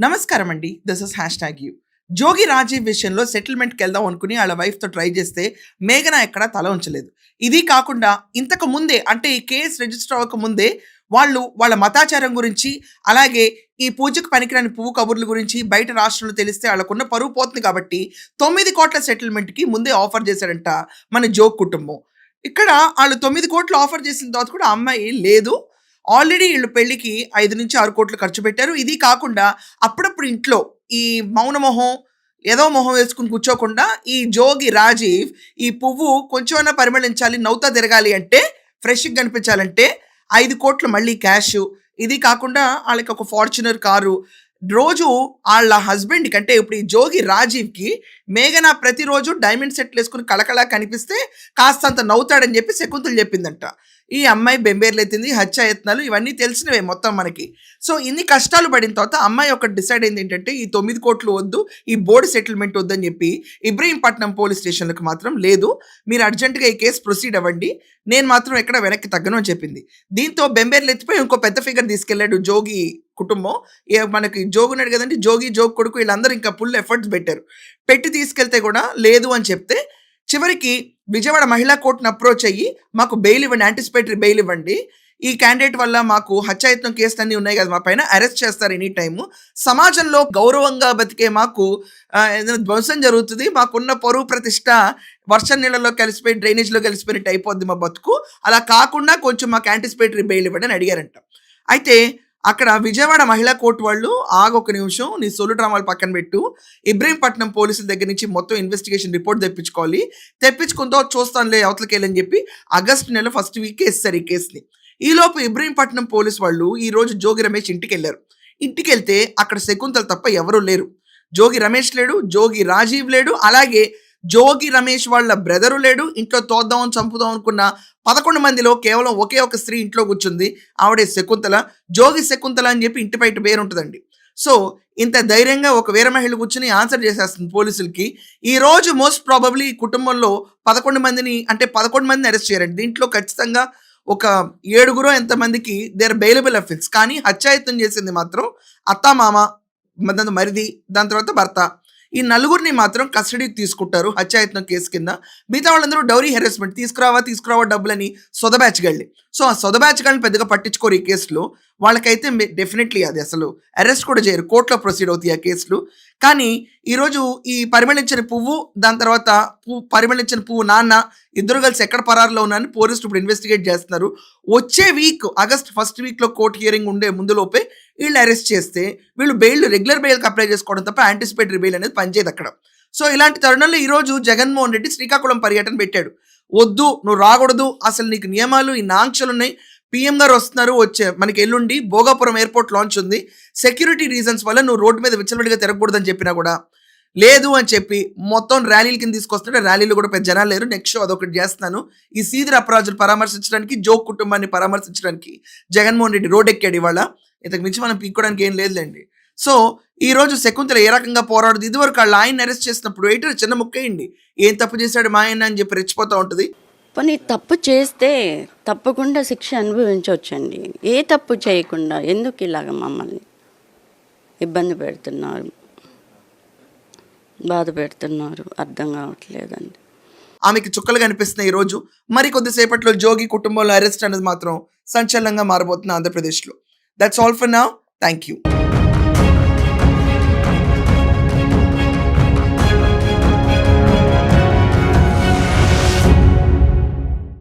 నమస్కారం అండి. This is hashtag you. Jogi Rajeev విషయంలో సెటిల్మెంట్కి వెళ్దాం అనుకుని వాళ్ళ వైఫ్తో ట్రై చేస్తే మేఘన ఎక్కడా తల ఉంచలేదు. ఇది కాకుండా ఇంతకు ముందే అంటే ఈ కేసు రిజిస్టర్ అవ్వక ముందే వాళ్ళు వాళ్ళ మతాచారం గురించి, అలాగే ఈ పూజకు పనికిరాని పువ్వు కబుర్ల గురించి బయట రాష్ట్రంలో తెలిస్తే వాళ్ళకున్న పరువు పోతుంది కాబట్టి 9 కోట్ల సెటిల్మెంట్కి ముందే ఆఫర్ చేశాడంట మన జోగ్ కుటుంబం. ఇక్కడ వాళ్ళు 9 కోట్లు ఆఫర్ చేసిన తర్వాత కూడా ఆ అమ్మాయి లేదు, ఆల్రెడీ వీళ్ళు పెళ్లికి 5-6 కోట్లు ఖర్చు పెట్టారు. ఇది కాకుండా అప్పుడప్పుడు ఇంట్లో ఈ మౌన మొహం, ఏదో మొహం వేసుకుని కూర్చోకుండా ఈ జోగి రాజీవ్ ఈ పువ్వు కొంచెమైనా పరిమళించాలి, నవ్వుతా తిరగాలి అంటే, ఫ్రెష్గా కనిపించాలంటే 5 కోట్లు మళ్ళీ క్యాష్. ఇది కాకుండా వాళ్ళకి ఒక ఫార్చునర్ కారు. రోజు వాళ్ళ హస్బెండ్ కంటే ఇప్పుడు ఈ జోగి రాజీవ్కి మేఘన ప్రతిరోజు డైమండ్ సెట్లు వేసుకుని కళకళ కనిపిస్తే కాస్తంత నవ్వుతాడని చెప్పి శకుంతలు చెప్పిందంట. ఈ అమ్మాయి బెంబేర్లెత్తింది, హత్యాయత్నాలు ఇవన్నీ తెలిసినవే మొత్తం మనకి. సో ఇన్ని కష్టాలు పడిన తర్వాత అమ్మాయి ఒకటి డిసైడ్ అయింది ఏంటంటే ఈ 9 కోట్లు వద్దు, ఈ బోర్డు సెటిల్మెంట్ వద్దని చెప్పి ఇబ్రహీంపట్నం పోలీస్ స్టేషన్లకు మాత్రం లేదు, మీరు అర్జెంటుగా ఈ కేసు ప్రొసీడ్ అవ్వండి, నేను మాత్రం ఎక్కడ వెనక్కి తగ్గను అని చెప్పింది. దీంతో బెంబేర్లెత్తిపోయి ఇంకో పెద్ద ఫిగర్ తీసుకెళ్లాడు జోగి కుటుంబం. మనకి జోగు ఉన్నాడు కదండి, జోగ్ కొడుకు, వీళ్ళందరూ ఇంకా ఫుల్ ఎఫర్ట్స్ పెట్టారు. పెట్టి తీసుకెళ్తే కూడా లేదు అని చెప్తే చివరికి విజయవాడ మహిళా కోర్టును అప్రోచ్ అయ్యి మాకు బెయిల్ ఇవ్వండి, యాంటిసిపేటరీ బెయిల్ ఇవ్వండి, ఈ క్యాండిడేట్ వల్ల మాకు హత్యాయత్నం కేసులు అన్నీ ఉన్నాయి కదా, మా పైన అరెస్ట్ చేస్తారు ఎనీ టైము, సమాజంలో గౌరవంగా బతికే మాకు ఏదైనా ధ్వంసం జరుగుతుంది, మాకున్న పరువు ప్రతిష్ట వర్షం నీళ్ళలో కలిసిపోయి డ్రైనేజ్లో కలిసిపోయినట్టు అయిపోద్ది మా బతుకు, అలా కాకుండా కొంచెం మాకు యాంటిసిపేటరీ బెయిల్ ఇవ్వండి అని అడిగారంట. అయితే అక్కడ విజయవాడ మహిళా కోర్టు వాళ్ళు ఆగొక నిమిషం, నీ సొల్లు డ్రామాలు పక్కన పెట్టు, ఇబ్రహీంపట్నం పోలీసుల దగ్గర నుంచి మొత్తం ఇన్వెస్టిగేషన్ రిపోర్ట్ తెప్పించుకోవాలి, తెప్పించుకుందో చూస్తానులే అవతలకి వెళ్ళని చెప్పి ఆగస్టు నెల ఫస్ట్ వీక్ వేస్తారు ఈ కేసుని. ఈలోపు ఇబ్రహీంపట్నం పోలీసు వాళ్ళు ఈరోజు జోగి రమేష్ ఇంటికి వెళ్ళారు. ఇంటికి వెళ్తే అక్కడ శకుంతల తప్ప ఎవరూ లేరు. జోగి రమేష్ లేడు, జోగి రాజీవ్ లేడు, అలాగే జోగి రమేష్ వాళ్ళ బ్రదరు లేడు. ఇంట్లో తోద్దామని చంపుదాం అనుకున్న 11 మందిలో కేవలం ఒకే ఒక స్త్రీ ఇంట్లో కూర్చుంది, ఆవిడే శకుంతల. జోగి శకుంతల అని చెప్పి ఇంటి బయట పేరు ఉంటుందండి. సో ఇంత ధైర్యంగా ఒక వేరే మహిళ కూర్చుని ఆన్సర్ చేసేస్తుంది పోలీసులకి. ఈ రోజు మోస్ట్ ప్రాబబ్లీ కుటుంబంలో 11 మందిని అంటే 11 మందిని అరెస్ట్ చేయారండి. దీంట్లో ఖచ్చితంగా ఒక 7గురో ఎంతమందికి దేర్ బెయిలబుల్ అఫెన్స్. కానీ హత్యాయత్నం చేసింది మాత్రం అత్తామామ, మరిది, దాని తర్వాత భర్త. ఈ 4గురిని మాత్రం కస్టడీకి తీసుకుంటారు హత్యాయత్నం కేసు కింద. మిగతా వాళ్ళందరూ డౌరీ హెరాస్మెంట్, తీసుకురావా డబ్బులని సొదబ్యాచ్గాళ్ళి. సో ఆ సొదబ్యాచ్గాళ్ళని పెద్దగా పట్టించుకోరు ఈ కేసులో. వాళ్ళకైతే డెఫినెట్లీ అది అసలు అరెస్ట్ కూడా చేయరు, కోర్టులో ప్రొసీడ్ అవుతాయి ఆ కేసులు. కానీ ఈరోజు ఈ పరిమళించిన పువ్వు, దాని తర్వాత పరిమళించిన పువ్వు నాన్న ఇద్దరు కలిసి ఎక్కడ పరారులో ఉన్నారని పోలీసులు ఇప్పుడు ఇన్వెస్టిగేట్ చేస్తున్నారు. వచ్చే వీక్ ఆగస్ట్ ఫస్ట్ వీక్లో కోర్టు హియరింగ్ ఉండే ముందులోపే వీళ్ళు అరెస్ట్ చేస్తే వీళ్ళు బెయిల్ రెగ్యులర్ బెయిల్కి అప్లై చేసుకోవడం తప్ప యాంటిసిపేటరీ బెయిల్ అనేది పనిచేయదు అక్కడ. సో ఇలాంటి తరుణంలో ఈరోజు జగన్మోహన్ రెడ్డి శ్రీకాకుళం పర్యటన పెట్టాడు. వద్దు, నువ్వు రాకూడదు, అసలు నీకు నియమాలు, ఈ ఆంక్షలు ఉన్నాయి, పీఎం గారు వస్తున్నారు, వచ్చే మనకి ఎల్లుండి భోగాపురం ఎయిర్పోర్ట్ లాంచ్ ఉంది, సెక్యూరిటీ రీజన్స్ వల్ల నువ్వు రోడ్డు మీద విచ్చలవిడిగా తిరగకూడదని చెప్పినా కూడా లేదు అని చెప్పి మొత్తం ర్యాలీల కింద తీసుకొస్తుంటే ర్యాలీలో కూడా పెద్ద జనాలు లేరు. నెక్స్ట్ షో అదొకటి చేస్తాను. ఈ సీదిరి అపరాజులు పరామర్శించడానికి, జోగ్ కుటుంబాన్ని పరామర్శించడానికి జగన్మోహన్ రెడ్డి రోడ్ ఎక్కాడు ఇవాళ. ఇంతకు మించి మనం పీక్కోవడానికి ఏం లేదులేండి. సో ఈ రోజు శకుంతల ఏ రకంగా పోరాడుతుంది, ఇదివరకు వాళ్ళ ఆయన అరెస్ట్ చేసినప్పుడు వెయిటర్ చిన్న ముక్కేయండి, ఏం తప్పు చేశాడు మా ఆయన అని చెప్పి రెచ్చిపోతూ ఉంటుంది. పోనీ తప్పు చేస్తే తప్పకుండా శిక్ష అనుభవించవచ్చండి. ఏ తప్పు చేయకుండా ఎందుకు ఇలాగ మమ్మల్ని ఇబ్బంది పెడుతున్నారు, బాధ పెడుతున్నారు, అర్థం కావట్లేదండి. ఆమెకి చుక్కలు కనిపిస్తున్నాయి ఈరోజు. మరి కొద్దిసేపట్లో జోగి కుటుంబంలో అరెస్ట్ అనేది మాత్రం సంచలనంగా మారబోతుంది ఆంధ్రప్రదేశ్లో. That's all for now. Thank you.